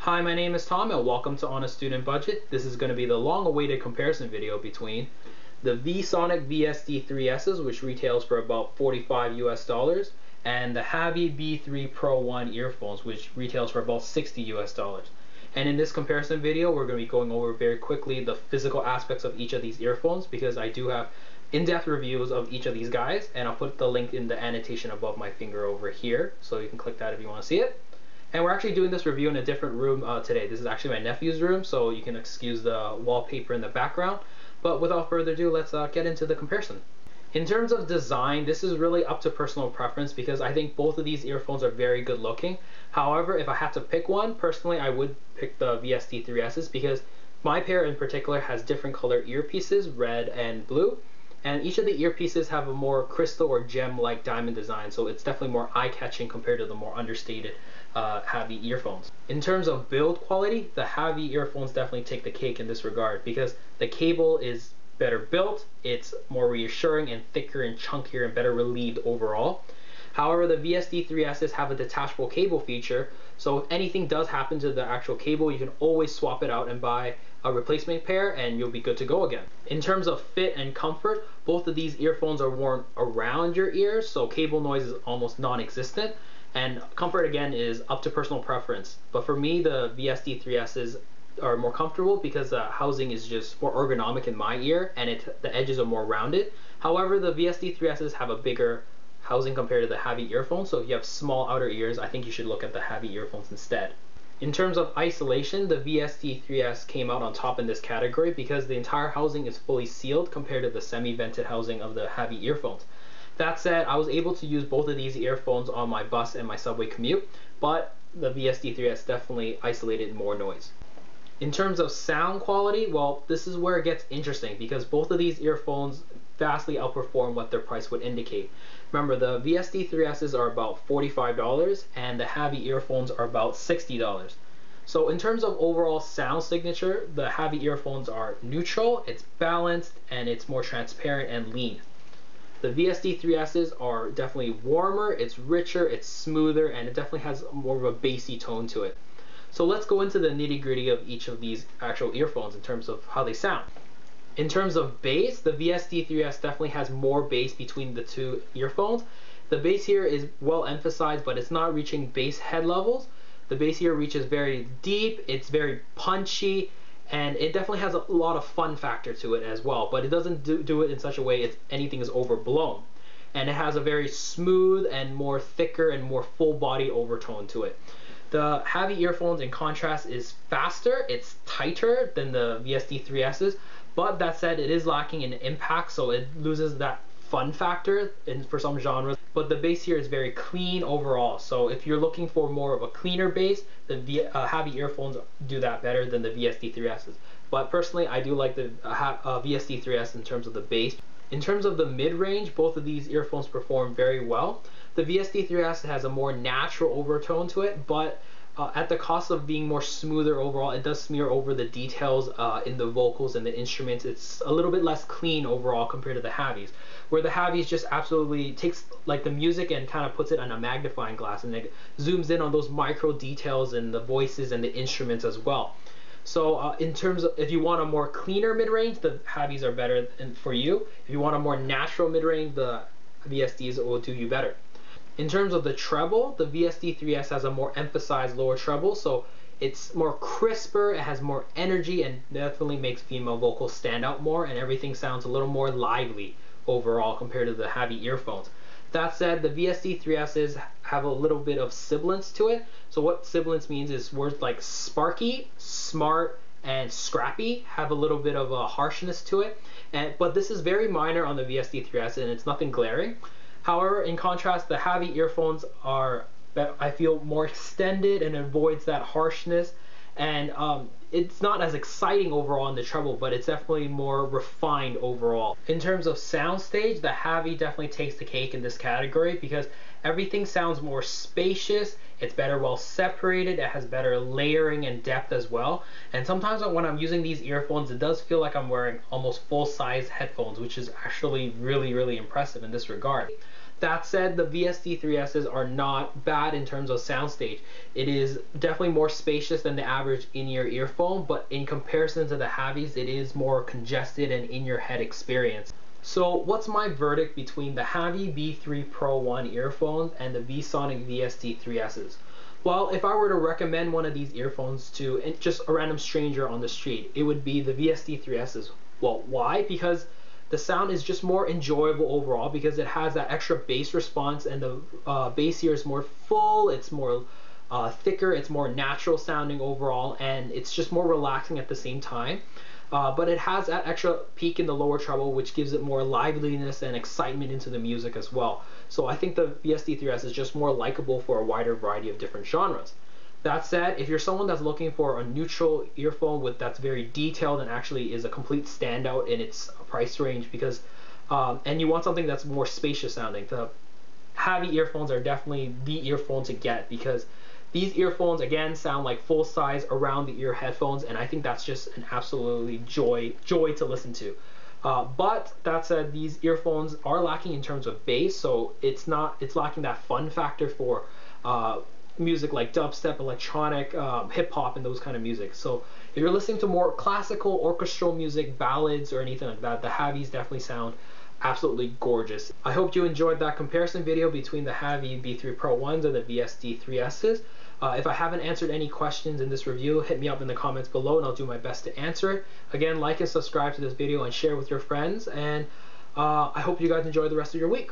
Hi, my name is Tom and welcome to On a Student Budget. This is going to be the long-awaited comparison video between the VSONIC VSD3S, which retails for about $45 US, and the Havi B3 Pro1 earphones, which retails for about $60 US. And in this comparison video, we're going to be going over very quickly the physical aspects of each of these earphones, because I do have in-depth reviews of each of these guys, and I'll put the link in the annotation above my finger over here, so you can click that if you want to see it. And we're actually doing this review in a different room today. This is actually my nephew's room, so you can excuse the wallpaper in the background. But without further ado, let's get into the comparison. In terms of design, this is really up to personal preference, because I think both of these earphones are very good looking. However, if I had to pick one, personally I would pick the VSD3Ss, because my pair in particular has different color earpieces, red and blue. And each of the earpieces have a more crystal or gem-like diamond design, so it's definitely more eye-catching compared to the more understated Havi earphones. In terms of build quality, the Havi earphones definitely take the cake in this regard, because the cable is better built, it's more reassuring and thicker and chunkier and better relieved overall. However, the VSD3Ss have a detachable cable feature, so if anything does happen to the actual cable, you can always swap it out and buy a replacement pair and you'll be good to go again. In terms of fit and comfort, both of these earphones are worn around your ears, so cable noise is almost non-existent, and comfort again is up to personal preference. But for me, the VSD3Ss are more comfortable because the housing is just more ergonomic in my ear and the edges are more rounded. However, the VSD3Ss have a bigger housing compared to the Havi earphones, so if you have small outer ears, I think you should look at the Havi earphones instead. In terms of isolation, the VSD3S came out on top in this category because the entire housing is fully sealed compared to the semi-vented housing of the Havi earphones. That said, I was able to use both of these earphones on my bus and my subway commute, but the VSD3S definitely isolated more noise. In terms of sound quality, well, this is where it gets interesting, because both of these earphones vastly outperform what their price would indicate. Remember, the VSD3Ss are about $45 and the Havi earphones are about $60. So in terms of overall sound signature, the Havi earphones are neutral, it's balanced, and it's more transparent and lean. The VSD3Ss are definitely warmer, it's richer, it's smoother, and it definitely has more of a bassy tone to it. So let's go into the nitty-gritty of each of these actual earphones in terms of how they sound. In terms of bass, the VSD3S definitely has more bass between the two earphones. The bass here is well emphasized, but it's not reaching bass head levels. The bass here reaches very deep, it's very punchy, and it definitely has a lot of fun factor to it as well, but it doesn't do it in such a way anything is overblown. And it has a very smooth and more thicker and more full body overtone to it. The Havi earphones, in contrast, is faster, it's tighter than the VSD3Ss, but that said, it is lacking in impact, so it loses that fun factor for some genres. But the bass here is very clean overall, so if you're looking for more of a cleaner bass, the Havi earphones do that better than the VSD3Ss. But personally, I do like the VSD3S in terms of the bass. In terms of the mid-range, both of these earphones perform very well. The VSD3S has a more natural overtone to it, but at the cost of being more smoother overall, it does smear over the details in the vocals and the instruments. It's a little bit less clean overall compared to the Havis, where the Havis just absolutely takes like the music and kind of puts it on a magnifying glass, and it zooms in on those micro details in the voices and the instruments as well. So in terms of, if you want a more cleaner mid-range, the Havis are better for you. If you want a more natural mid-range, the VSDs will do you better. In terms of the treble, the VSD3S has a more emphasized lower treble, so it's more crisper, it has more energy, and definitely makes female vocals stand out more, and everything sounds a little more lively overall compared to the Havi earphones. That said, the VSD3Ss have a little bit of sibilance to it. So what sibilance means is words like sparky, smart, and scrappy have a little bit of a harshness to it. But this is very minor on the VSD3S, and it's nothing glaring. However, in contrast, the Havi earphones are, I feel, more extended and avoids that harshness, and it's not as exciting overall in the treble, but it's definitely more refined overall. In terms of soundstage, the Havi definitely takes the cake in this category, because everything sounds more spacious, it's better well separated, it has better layering and depth as well. And sometimes when I'm using these earphones, it does feel like I'm wearing almost full-size headphones, which is actually really, really impressive in this regard. That said, the VSD3Ss are not bad in terms of soundstage. It is definitely more spacious than the average in-ear earphone, but in comparison to the Havis, it is more congested and in-your-head experience. So what's my verdict between the Havi B3 Pro 1 earphones and the VSONIC VSD3Ss? Well, if I were to recommend one of these earphones to just a random stranger on the street, it would be the VSD3Ss. Well, why? Because the sound is just more enjoyable overall, because it has that extra bass response, and the bass here is more full, it's more thicker, it's more natural sounding overall, and it's just more relaxing at the same time. But it has that extra peak in the lower treble, which gives it more liveliness and excitement into the music as well. So I think the VSD3S is just more likable for a wider variety of different genres. That said, if you're someone that's looking for a neutral earphone that's very detailed and actually is a complete standout in its price range, because and you want something that's more spacious sounding, the Havi earphones are definitely the earphone to get, because these earphones again sound like full-size around the ear headphones, and I think that's just an absolutely joy to listen to. But that said, these earphones are lacking in terms of bass, so it's lacking that fun factor for music like dubstep, electronic, hip-hop, and those kind of music. So if you're listening to more classical orchestral music, ballads, or anything like that, the Havis definitely sound absolutely gorgeous. I hope you enjoyed that comparison video between the Havi B3 Pro 1s and the VSD3Ss. If I haven't answered any questions in this review, hit me up in the comments below and I'll do my best to answer it. Again, like and subscribe to this video and share with your friends, and I hope you guys enjoy the rest of your week.